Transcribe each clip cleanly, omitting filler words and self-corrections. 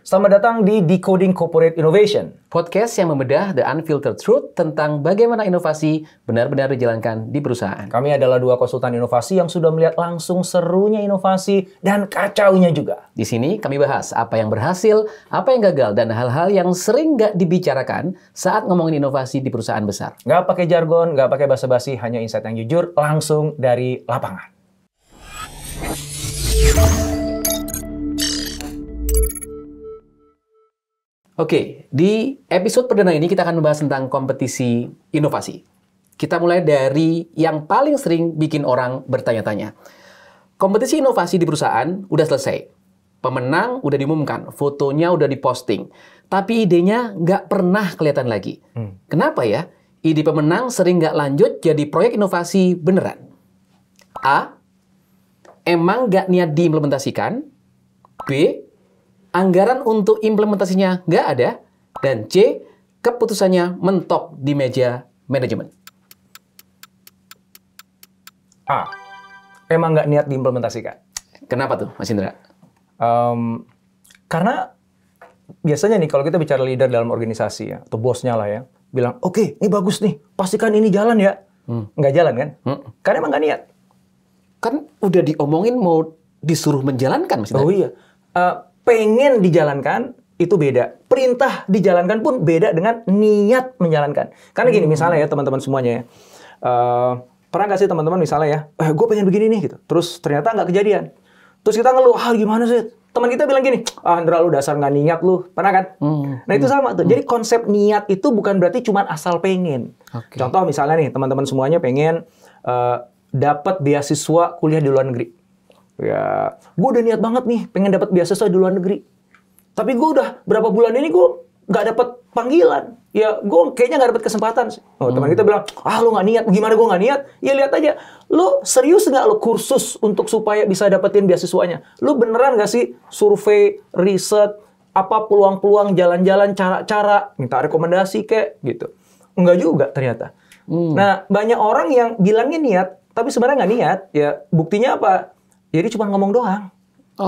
Selamat datang di Decoding Corporate Innovation. Podcast yang membedah the unfiltered truth tentang bagaimana inovasi benar-benar dijalankan di perusahaan. Kami adalah dua konsultan inovasi yang sudah melihat langsung serunya inovasi dan kacaunya juga. Di sini kami bahas apa yang berhasil, apa yang gagal, dan hal-hal yang sering nggak dibicarakan saat ngomongin inovasi di perusahaan besar. Nggak pakai jargon, nggak pakai basa-basi, hanya insight yang jujur langsung dari lapangan. Oke, di episode perdana ini kita akan membahas tentang kompetisi inovasi. Kita mulai dari yang paling sering bikin orang bertanya-tanya. Kompetisi inovasi di perusahaan udah selesai. Pemenang udah diumumkan, fotonya udah diposting. Tapi idenya nggak pernah kelihatan lagi. Kenapa ya? Ide pemenang sering nggak lanjut jadi proyek inovasi beneran. A. Emang nggak niat diimplementasikan. B. Anggaran untuk implementasinya nggak ada. Dan C. Keputusannya mentok di meja manajemen. A. Emang nggak niat diimplementasikan. Kenapa tuh, Mas Indra? Karena biasanya nih kalau kita bicara leader dalam organisasi ya, atau bosnya lah ya, bilang, oke, ini bagus nih, pastikan ini jalan ya. Nggak jalan kan? Karena emang nggak niat. Kan udah diomongin mau disuruh menjalankan, Mas Indra. Oh iya. Pengen dijalankan itu beda. Perintah dijalankan pun beda dengan niat menjalankan. Karena gini, misalnya ya teman-teman semuanya ya. Pernah nggak sih teman-teman misalnya ya, gue pengen begini nih gitu. Terus ternyata nggak kejadian. Terus kita ngeluh, gimana sih? Teman kita bilang gini, Andra lu dasar nggak niat lu. Pernah kan? Nah itu sama tuh. Jadi konsep niat itu bukan berarti cuma asal pengen. Okay. Contoh misalnya nih, teman-teman semuanya pengen dapat beasiswa kuliah di luar negeri. Ya, gue udah niat banget nih, pengen dapat beasiswa di luar negeri. Tapi gue udah berapa bulan ini gue nggak dapat panggilan. Ya, gue kayaknya nggak dapat kesempatan sih. Oh, teman kita bilang, lu nggak niat. Gimana gue nggak niat? Ya lihat aja. Lu serius nggak lu kursus untuk supaya bisa dapetin beasiswanya? Lu beneran nggak sih survei, riset, apa peluang-peluang, jalan-jalan, cara-cara, minta rekomendasi kayak gitu? Enggak juga ternyata. Nah, banyak orang yang bilangnya niat, tapi sebenarnya nggak niat. Ya, buktinya apa? Jadi cuma ngomong doang.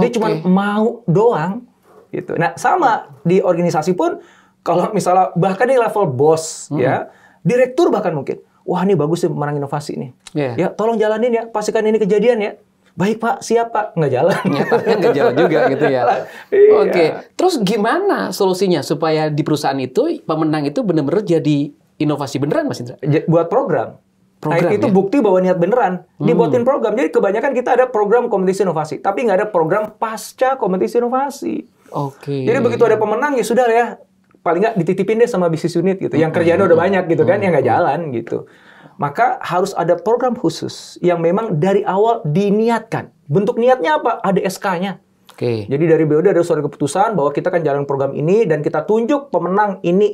Dia cuma mau doang. Gitu. Nah, sama di organisasi pun, kalau misalnya bahkan di level bos, ya, direktur bahkan mungkin, wah ini bagus sih pemenang inovasi nih. Ya, tolong jalanin ya, pastikan ini kejadian ya. Baik Pak, siap Pak. Nggak jalan. Nyatanya nggak jalan juga gitu ya. Iya. Oke, terus gimana solusinya supaya di perusahaan itu, pemenang itu benar-benar jadi inovasi beneran, Mas Indra? Buat program. Nah, itu ya? bukti bahwa niat beneran. Dibuatin program. Jadi kebanyakan kita ada program kompetisi inovasi. Tapi nggak ada program pasca kompetisi inovasi. Oke. Jadi begitu ada pemenang, ya sudah ya. Paling nggak dititipin deh sama bisnis unit gitu. Yang kerjaannya udah banyak gitu kan. Yang nggak jalan gitu. Maka harus ada program khusus yang memang dari awal diniatkan. Bentuk niatnya apa? Ada SK-nya. Oke. Jadi dari BOD ada surat keputusan bahwa kita kan jalan program ini dan kita tunjuk pemenang ini.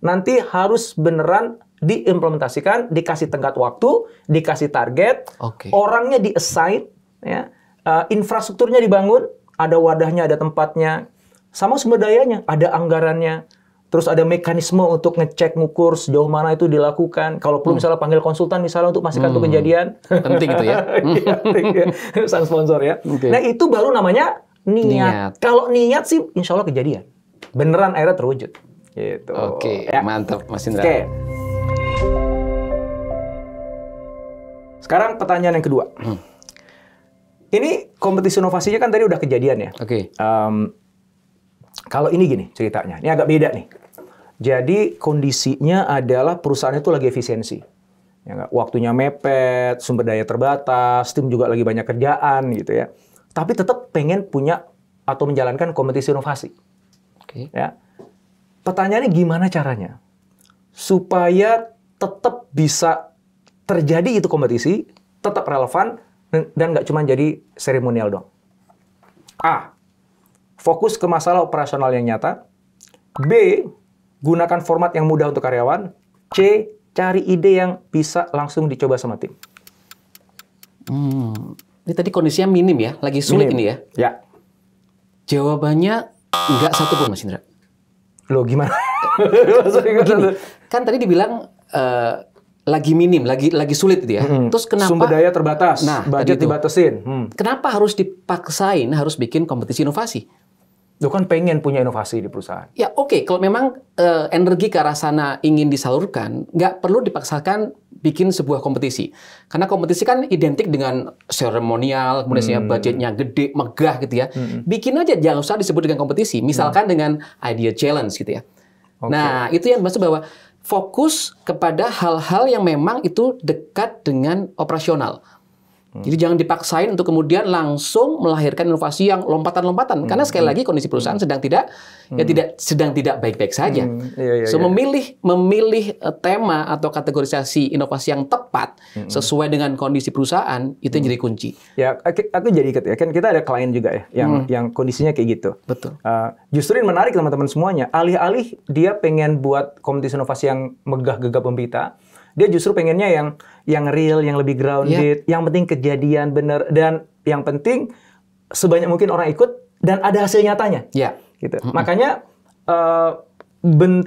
Nanti harus beneran diimplementasikan, dikasih tenggat waktu, dikasih target, orangnya di-assign, ya, infrastrukturnya dibangun, ada wadahnya, ada tempatnya, sama sumber dayanya, ada anggarannya, terus ada mekanisme untuk ngecek, ngukur sejauh mana itu dilakukan. Kalau perlu misalnya panggil konsultan misalnya untuk pastikan itu kejadian. Penting itu ya. Penting ya. Sang sponsor ya. Nah itu baru namanya niat. Kalau niat sih insya Allah kejadian. Beneran akhirnya terwujud. Gitu. Oke, ya. Mantap Mas Indra. Oke. Sekarang pertanyaan yang kedua. Ini kompetisi inovasinya kan tadi udah kejadian ya. Oke. Kalau ini gini ceritanya. Ini agak beda nih. Jadi kondisinya adalah perusahaan itu lagi efisiensi. Ya, waktunya mepet, sumber daya terbatas, tim juga lagi banyak kerjaan gitu ya. Tapi tetap pengen punya atau menjalankan kompetisi inovasi. Oke. Ya. Pertanyaannya gimana caranya? Supaya tetap bisa terjadi itu kompetisi, tetap relevan, dan nggak cuma jadi seremonial dong. A. Fokus ke masalah operasional yang nyata. B. Gunakan format yang mudah untuk karyawan. C. Cari ide yang bisa langsung dicoba sama tim. Ini tadi kondisinya minim ya, lagi sulit ini ya. Ya. Jawabannya nggak satu pun, Mas Indra. Loh, gimana? Gini, kan tadi dibilang lagi minim, lagi sulit gitu ya. Terus kenapa sumber daya terbatas, nah, budget dibatasin. Kenapa harus dipaksain harus bikin kompetisi inovasi? Lu kan pengen punya inovasi di perusahaan. Ya oke, kalau memang energi ke arah sana ingin disalurkan, nggak perlu dipaksakan bikin sebuah kompetisi. Karena kompetisi kan identik dengan seremonial, kemudian budgetnya gede, megah gitu ya. Bikin aja, jangan usah disebut dengan kompetisi. Misalkan dengan idea challenge gitu ya. Oke. Nah, itu yang maksud bahwa fokus kepada hal-hal yang memang itu dekat dengan operasional. Jadi jangan dipaksain untuk kemudian langsung melahirkan inovasi yang lompatan-lompatan. Karena sekali lagi kondisi perusahaan sedang tidak baik-baik saja. So memilih tema atau kategorisasi inovasi yang tepat sesuai dengan kondisi perusahaan itu yang jadi kunci. Ya, aku jadi ingat ya, kan kita ada klien juga ya yang kondisinya kayak gitu. Betul. Justru yang menarik teman-teman semuanya, alih-alih dia pengen buat kompetisi inovasi yang megah gegap gempita, dia justru pengennya yang real, yang lebih grounded, yang penting kejadian bener, dan yang penting sebanyak mungkin orang ikut dan ada hasil nyatanya. Ya. Gitu. Makanya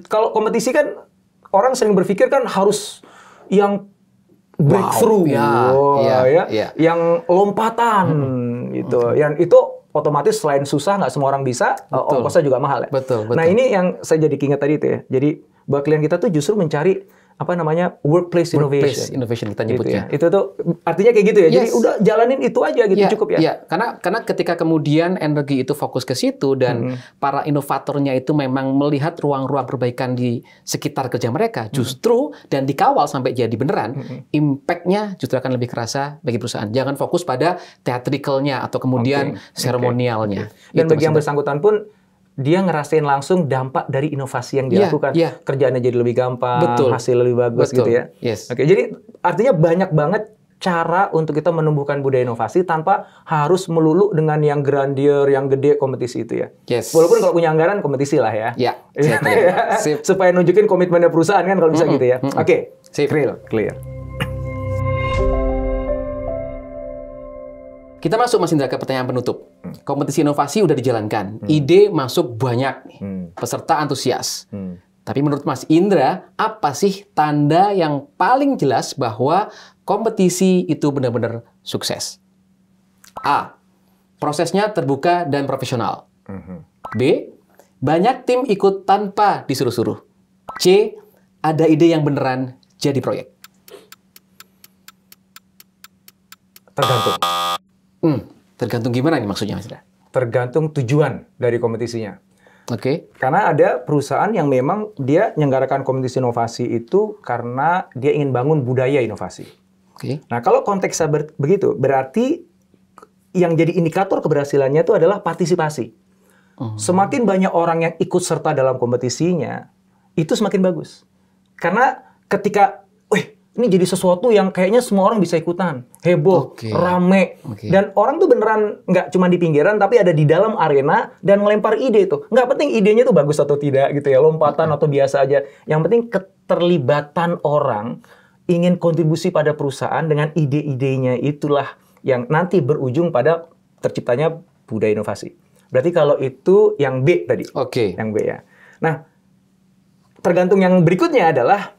kalau kompetisi kan orang sering berpikir kan harus yang breakthrough, yang lompatan gitu. Yang itu otomatis selain susah nggak semua orang bisa, ongkosnya juga mahal ya. Betul. Nah ini yang saya jadi ingat tadi itu ya. Jadi buat klien kita tuh justru mencari workplace innovation kita nyebutnya. Itu tuh artinya kayak gitu ya. Jadi udah jalanin itu aja gitu, cukup ya. Iya, karena ketika kemudian energi itu fokus ke situ dan para inovatornya itu memang melihat ruang-ruang perbaikan di sekitar kerja mereka, justru dan dikawal sampai jadi beneran, impact-nya justru akan lebih kerasa bagi perusahaan. Jangan fokus pada theatrical-nya atau kemudian seremonialnya. Dan bagi yang bersangkutan pun dia ngerasain langsung dampak dari inovasi yang dilakukan. Kerjaannya jadi lebih gampang, hasil lebih bagus gitu ya. Oke, jadi artinya banyak banget cara untuk kita menumbuhkan budaya inovasi tanpa harus melulu dengan yang grandeur, yang gede kompetisi itu ya. Walaupun kalau punya anggaran kompetisi lah ya. Supaya nunjukin komitmennya perusahaan kan kalau bisa gitu ya. Oke, clear. Kita masuk Mas Indra ke pertanyaan penutup. Kompetisi inovasi udah dijalankan, ide masuk banyak nih, peserta antusias. Tapi menurut Mas Indra, apa sih tanda yang paling jelas bahwa kompetisi itu benar-benar sukses? A. Prosesnya terbuka dan profesional. B. Banyak tim ikut tanpa disuruh-suruh. C. Ada ide yang beneran jadi proyek. Tergantung. Tergantung gimana nih maksudnya, Mas Indra? Tergantung tujuan dari kompetisinya. Oke. Karena ada perusahaan yang memang dia menyelenggarakan kompetisi inovasi itu karena dia ingin bangun budaya inovasi. Oke. Nah, kalau konteksnya begitu, berarti yang jadi indikator keberhasilannya itu adalah partisipasi. Semakin banyak orang yang ikut serta dalam kompetisinya, itu semakin bagus. Karena ketika ini jadi sesuatu yang kayaknya semua orang bisa ikutan. Heboh, rame. Dan orang tuh beneran nggak cuma di pinggiran, tapi ada di dalam arena dan ngelempar ide itu. Nggak penting idenya tuh bagus atau tidak gitu ya, lompatan atau biasa aja. Yang penting keterlibatan orang ingin kontribusi pada perusahaan dengan ide-idenya itulah yang nanti berujung pada terciptanya budaya inovasi. Berarti kalau itu yang B tadi. Yang B ya. Nah, tergantung yang berikutnya adalah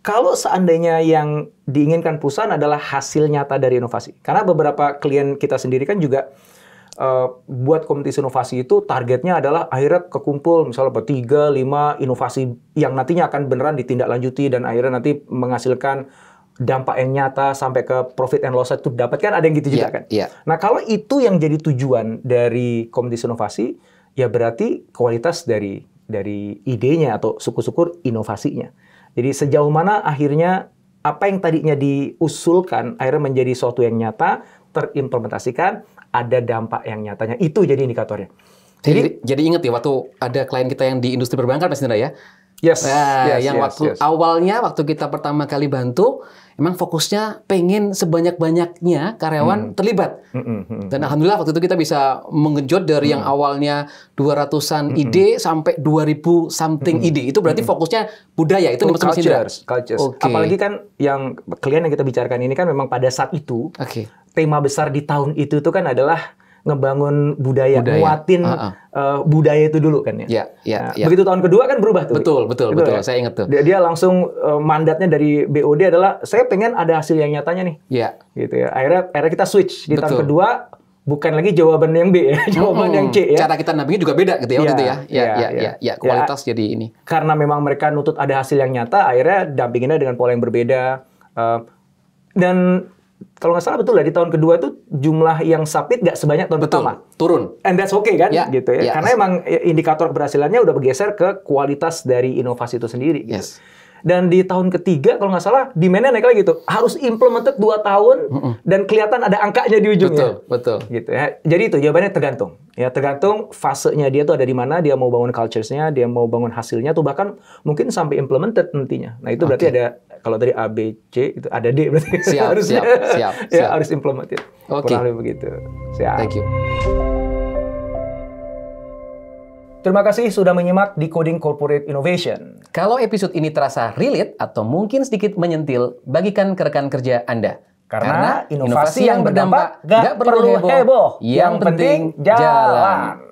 kalau seandainya yang diinginkan perusahaan adalah hasil nyata dari inovasi. Karena beberapa klien kita sendiri kan juga buat kompetisi inovasi itu targetnya adalah akhirnya kekumpul misalnya 3, 5 inovasi yang nantinya akan beneran ditindaklanjuti dan akhirnya nanti menghasilkan dampak yang nyata sampai ke profit and loss itu dapat kan, ada yang gitu juga kan. Nah, kalau itu yang jadi tujuan dari kompetisi inovasi, ya berarti kualitas dari idenya atau syukur-syukur inovasinya. Jadi sejauh mana akhirnya apa yang tadinya diusulkan akhirnya menjadi sesuatu yang nyata, terimplementasikan, ada dampak yang nyatanya. Itu jadi indikatornya. Jadi ingat ya, waktu ada klien kita yang di industri perbankan, Mas Indra ya? Awalnya waktu kita pertama kali bantu, emang fokusnya pengen sebanyak-banyaknya karyawan terlibat. Dan alhamdulillah waktu itu kita bisa menggenjot dari yang awalnya 200-an ide sampai 2.000 something ide. Itu berarti fokusnya budaya. Itu maksud Mas Indra. Cultures. Apalagi kan yang klien yang kita bicarakan ini kan memang pada saat itu tema besar di tahun itu tuh kan adalah ngebangun budaya. Nguatin budaya itu dulu kan ya. Begitu tahun kedua kan berubah tuh. Betul. Ya? Saya ingat tuh. Dia langsung mandatnya dari BOD adalah saya pengen ada hasil yang nyatanya nih. Gitu ya. Akhirnya kita switch di tahun kedua bukan lagi jawaban yang B ya, jawaban yang C ya. Cara kita nampingnya juga beda gitu ya waktu itu ya. Ya, kualitas jadi ini. Karena memang mereka nutut ada hasil yang nyata, akhirnya dampinginnya dengan pola yang berbeda. Dan kalau nggak salah betul ya, di tahun kedua itu jumlah yang submit nggak sebanyak tahun pertama. Turun. And that's okay kan? Ya, Gitu ya. ya. Karena emang indikator keberhasilannya udah bergeser ke kualitas dari inovasi itu sendiri. Gitu. Yes. Dan di tahun ketiga, kalau nggak salah, demand-nya naik lagi gitu. Harus implemented 2 tahun, dan kelihatan ada angkanya di ujungnya. Betul. Gitu ya. Jadi itu jawabannya tergantung. Ya tergantung fasenya dia tuh ada di mana, dia mau bangun cultures-nya, dia mau bangun hasilnya tuh bahkan mungkin sampai implemented nantinya. Nah itu berarti ada, kalau dari A, B, C itu ada D berarti. Siap. Ya harus implemented. Oke. Kurang lebih begitu. Siap. Thank you. Terima kasih sudah menyimak Decoding Corporate Innovation. Kalau episode ini terasa relate atau mungkin sedikit menyentil, bagikan ke rekan kerja Anda. Karena inovasi yang berdampak gak perlu heboh. Yang penting jalan.